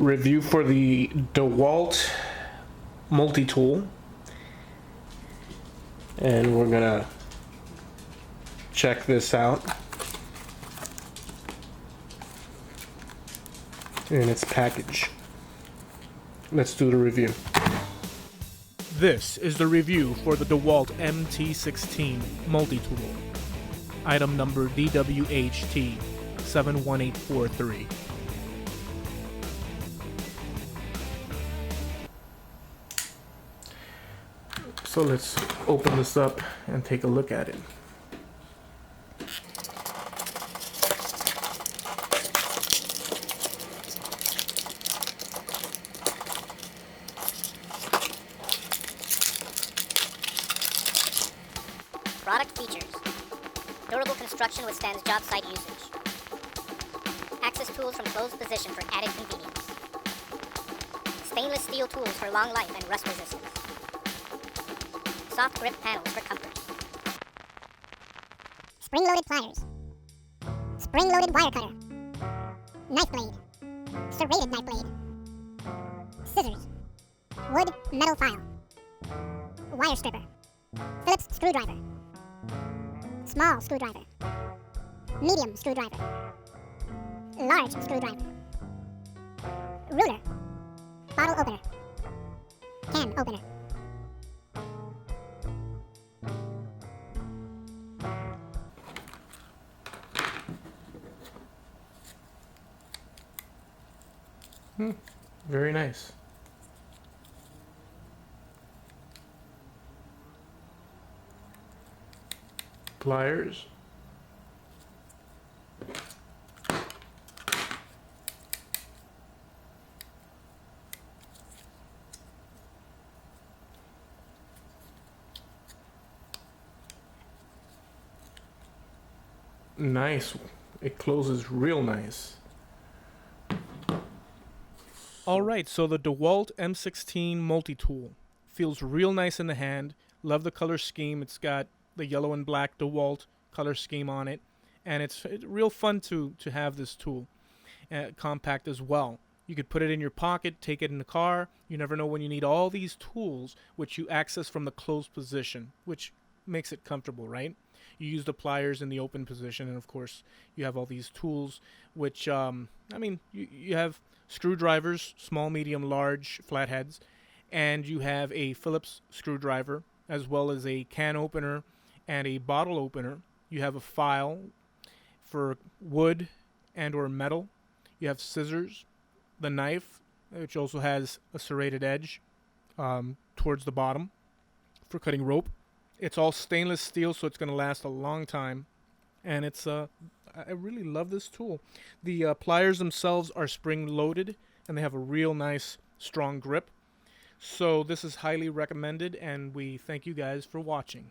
review for the DeWalt multi-tool, and we're gonna check this out in its package. Let's do the review. This is the review for the DeWalt MT16 multi-tool. Item number DWHT 71843. So let's open this up and take a look at it. Product features. Durable construction withstands job site usage. Access tools from closed position for added convenience. Stainless steel tools for long life and rust resistance. Soft grip panels for comfort. Spring-loaded pliers. Spring-loaded wire cutter. Knife blade. Serrated knife blade. Scissors. Wood metal file. Wire stripper. Phillips screwdriver. Small screwdriver. Medium screwdriver. Large screwdriver. Ruler. Bottle opener. Can opener. Very nice. Pliers. Nice. It closes real nice. Alright, so the DeWalt M16 multi-tool feels real nice in the hand. Love the color scheme. It's got the yellow and black DeWalt color scheme on it, and it's real fun to have this tool. Compact as well. You could put it in your pocket, take it in the car. You never know when you need all these tools, which you access from the closed position, which makes it comfortable, right? You use the pliers in the open position, and of course you have all these tools, which you have screwdrivers, small, medium, large, flatheads, and you have a Phillips screwdriver, as well as a can opener and a bottle opener. You have a file for wood and or metal. You have scissors, the knife, which also has a serrated edge towards the bottom for cutting rope. It's all stainless steel, so it's going to last a long time. And it's I really love this tool. The pliers themselves are spring-loaded, and they have a real nice, strong grip. So this is highly recommended, and we thank you guys for watching.